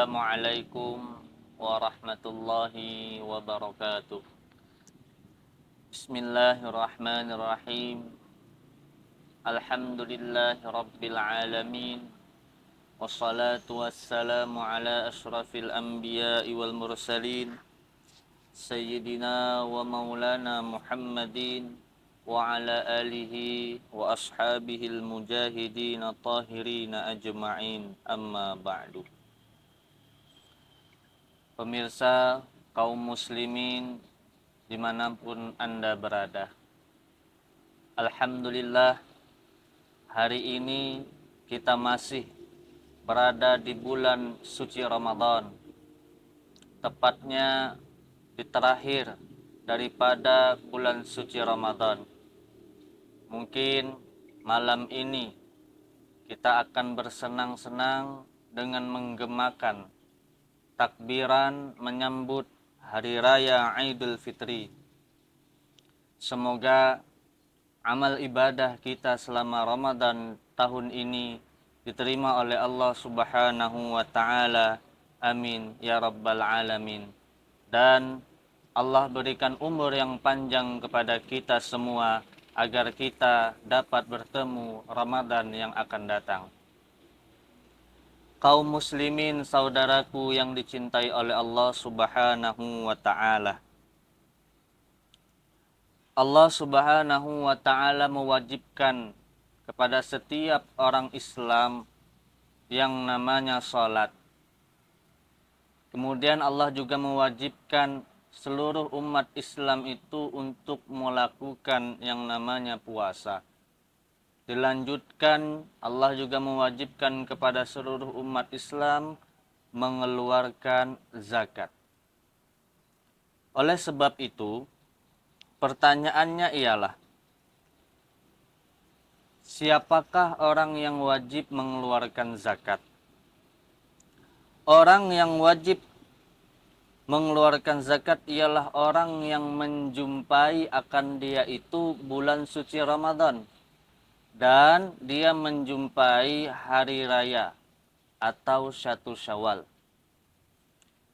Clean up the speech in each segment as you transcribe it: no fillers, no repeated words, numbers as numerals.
Assalamualaikum warahmatullahi wabarakatuh. Bismillahirrahmanirrahim. Alhamdulillahi rabbil alamin. Wassalatu wassalamu ala ashrafil anbiya'i wal mursalin. Sayyidina wa maulana Muhammadin wa ala alihi wa ashabihil mujahidin tahirina ajma'in, amma ba'du. Pemirsa kaum muslimin dimanapun Anda berada, alhamdulillah hari ini kita masih berada di bulan suci Ramadan, tepatnya di terakhir daripada bulan suci Ramadan. Mungkin malam ini kita akan bersenang-senang dengan menggemakan takbiran menyambut Hari Raya Idul Fitri. Semoga amal ibadah kita selama Ramadan tahun ini diterima oleh Allah Subhanahu wa Ta'ala. Amin ya Rabbal Alamin. Dan Allah berikan umur yang panjang kepada kita semua agar kita dapat bertemu Ramadan yang akan datang. Kaum muslimin saudaraku yang dicintai oleh Allah Subhanahu wa Ta'ala. Allah Subhanahu wa Ta'ala mewajibkan kepada setiap orang Islam yang namanya salat. Kemudian Allah juga mewajibkan seluruh umat Islam itu untuk melakukan yang namanya puasa. Dilanjutkan, Allah juga mewajibkan kepada seluruh umat Islam mengeluarkan zakat. Oleh sebab itu, pertanyaannya ialah, siapakah orang yang wajib mengeluarkan zakat? Orang yang wajib mengeluarkan zakat ialah orang yang menjumpai akan dia itu bulan suci Ramadan. Dan dia menjumpai hari raya atau 1 Syawal.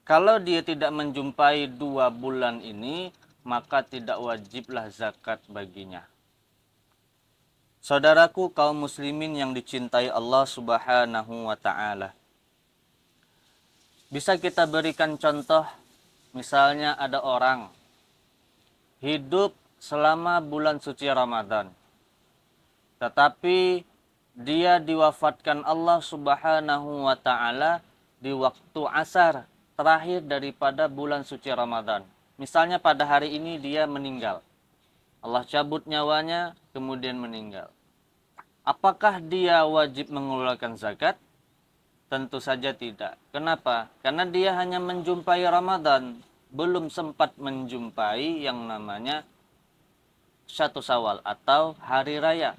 Kalau dia tidak menjumpai 2 bulan ini, maka tidak wajiblah zakat baginya. Saudaraku kaum muslimin yang dicintai Allah Subhanahu wa Ta'ala. Bisa kita berikan contoh, misalnya ada orang hidup selama bulan suci Ramadan, tetapi dia diwafatkan Allah Subhanahu wa Ta'ala di waktu asar terakhir daripada bulan suci Ramadan. Misalnya pada hari ini dia meninggal. Allah cabut nyawanya kemudian meninggal. Apakah dia wajib mengeluarkan zakat? Tentu saja tidak. Kenapa? Karena dia hanya menjumpai Ramadan, belum sempat menjumpai yang namanya 1 Syawal atau hari raya.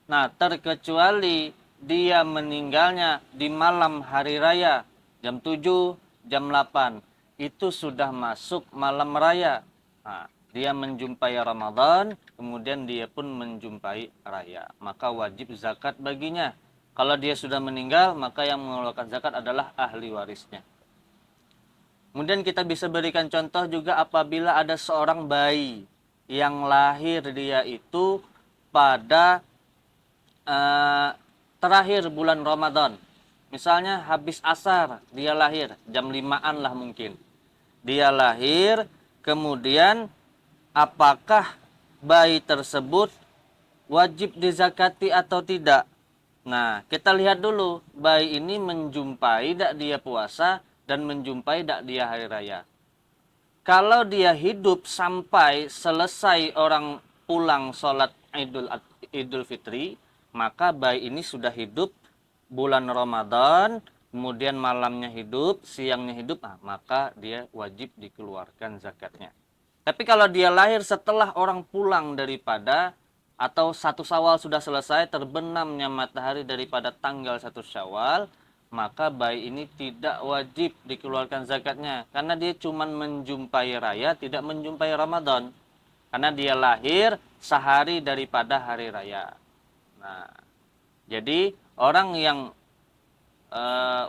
Nah, terkecuali dia meninggalnya di malam hari raya, jam 7, jam 8. Itu sudah masuk malam raya. Nah, dia menjumpai Ramadan, kemudian dia pun menjumpai raya. Maka wajib zakat baginya. Kalau dia sudah meninggal, maka yang mengeluarkan zakat adalah ahli warisnya. Kemudian kita bisa berikan contoh juga apabila ada seorang bayi yang lahir dia itu pada terakhir bulan Ramadan. Misalnya habis asar dia lahir, jam 5-an lah mungkin. Dia lahir, kemudian apakah bayi tersebut wajib dizakati atau tidak? Nah, kita lihat dulu, bayi ini menjumpai tak dia puasa dan menjumpai tak dia hari raya. Kalau dia hidup sampai selesai orang pulang sholat Idul Fitri, maka bayi ini sudah hidup bulan Ramadan, kemudian malamnya hidup, siangnya hidup, maka dia wajib dikeluarkan zakatnya. Tapi kalau dia lahir setelah orang pulang daripada atau 1 Syawal sudah selesai, terbenamnya matahari daripada tanggal 1 Syawal, maka bayi ini tidak wajib dikeluarkan zakatnya. Karena dia cuma menjumpai raya, tidak menjumpai Ramadan. Karena dia lahir sehari daripada hari raya. Nah, jadi orang yang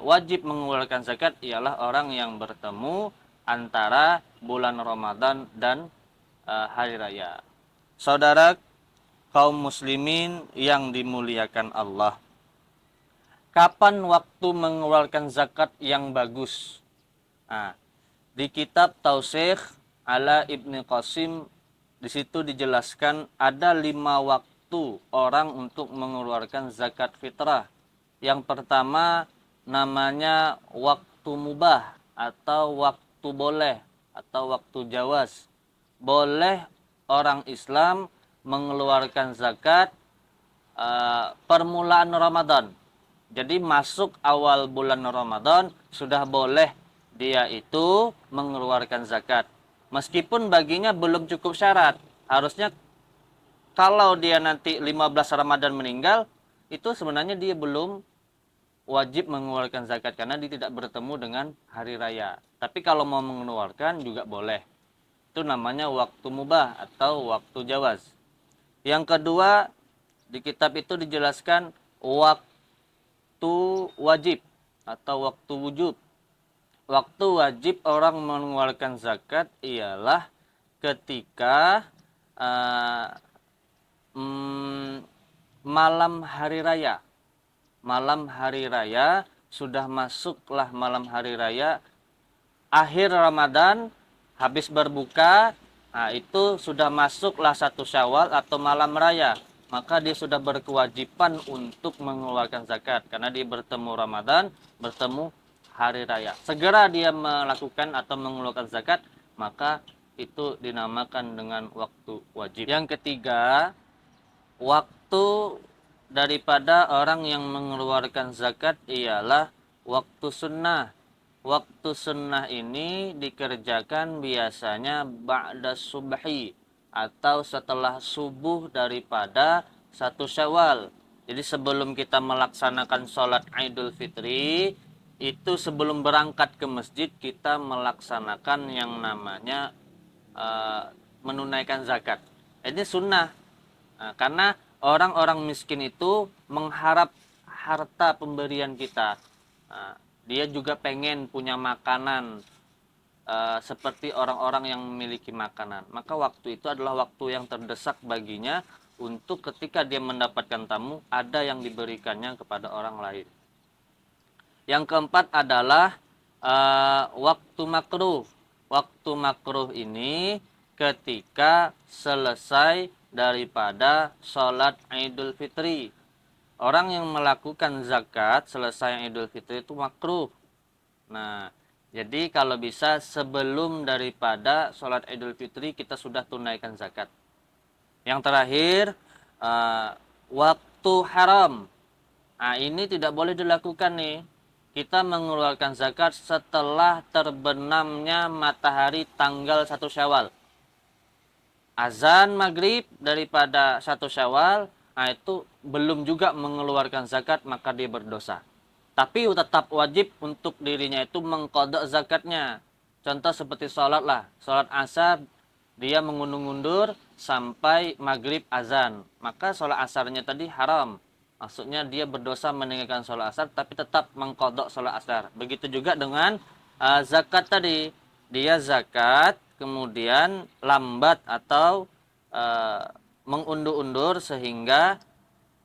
wajib mengeluarkan zakat ialah orang yang bertemu antara bulan Ramadan dan hari raya. Saudara kaum muslimin yang dimuliakan Allah, kapan waktu mengeluarkan zakat yang bagus? Nah, di kitab Tausikh ala Ibni Qasim, di situ dijelaskan ada 5 waktu orang untuk mengeluarkan zakat fitrah. Yang pertama namanya waktu mubah atau waktu boleh atau waktu jawaz. Boleh orang Islam mengeluarkan zakat permulaan Ramadan. Jadi masuk awal bulan Ramadan sudah boleh dia itu mengeluarkan zakat. Meskipun baginya belum cukup syarat. Harusnya kalau dia nanti 15 Ramadan meninggal, itu sebenarnya dia belum wajib mengeluarkan zakat karena dia tidak bertemu dengan hari raya. Tapi kalau mau mengeluarkan juga boleh. Itu namanya waktu mubah atau waktu jawaz. Yang kedua, di kitab itu dijelaskan waktu wajib atau waktu wujub. Waktu wajib orang mengeluarkan zakat ialah ketika malam hari raya. Malam hari raya, sudah masuklah malam hari raya, akhir Ramadan, habis berbuka, nah itu sudah masuklah 1 Syawal atau malam raya. Maka dia sudah berkewajiban untuk mengeluarkan zakat karena dia bertemu Ramadan, bertemu hari raya. Segera dia melakukan atau mengeluarkan zakat, maka itu dinamakan dengan waktu wajib. Yang ketiga, waktu daripada orang yang mengeluarkan zakat ialah waktu sunnah. Waktu sunnah ini dikerjakan biasanya ba'da subhi atau setelah subuh daripada 1 Syawal. Jadi sebelum kita melaksanakan sholat Idul Fitri, itu sebelum berangkat ke masjid kita melaksanakan yang namanya menunaikan zakat. Ini sunnah. Nah, karena orang-orang miskin itu mengharap harta pemberian kita. Nah, dia juga pengen punya makanan seperti orang-orang yang memiliki makanan. Maka waktu itu adalah waktu yang terdesak baginya untuk ketika dia mendapatkan tamu, ada yang diberikannya kepada orang lain. Yang keempat adalah waktu makruh. Waktu makruh ini ketika selesai daripada sholat Idul Fitri. Orang yang melakukan zakat selesai Idul Fitri itu makruh. Nah, jadi kalau bisa sebelum daripada sholat Idul Fitri kita sudah tunaikan zakat. Yang terakhir, waktu haram. Nah, ini tidak boleh dilakukan nih. Kita mengeluarkan zakat setelah terbenamnya matahari tanggal 1 Syawal. Azan maghrib daripada 1 Syawal, nah itu belum juga mengeluarkan zakat, maka dia berdosa. Tapi tetap wajib untuk dirinya itu mengqadha zakatnya. Contoh seperti sholat lah. Sholat asar, dia mengundur-undur sampai maghrib azan. Maka sholat asarnya tadi haram. Maksudnya dia berdosa meninggalkan sholat asar, tapi tetap mengqadha sholat asar. Begitu juga dengan zakat tadi. Dia zakat, kemudian lambat atau mengundur-undur sehingga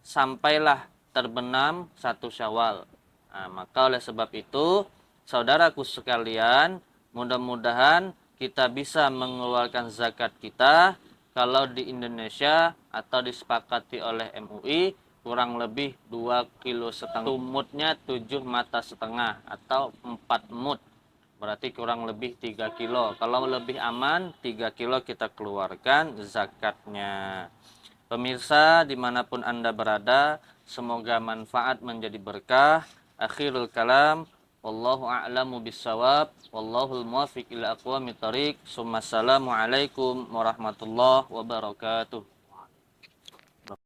sampailah terbenam 1 Syawal. Nah, maka oleh sebab itu, saudaraku sekalian, mudah-mudahan kita bisa mengeluarkan zakat kita. Kalau di Indonesia atau disepakati oleh MUI, kurang lebih 2,5 kg. Mudnya 7,5 mata atau 4 mud. Berarti kurang lebih 3 kilo. Kalau lebih aman, 3 kilo kita keluarkan zakatnya. Pemirsa dimanapun Anda berada, semoga manfaat menjadi berkah. Akhirul kalam, wallahu a'lamu bissawab, wallahul muwaffiq ila aqwamit thoriq. Assalamualaikum warahmatullahi wabarakatuh.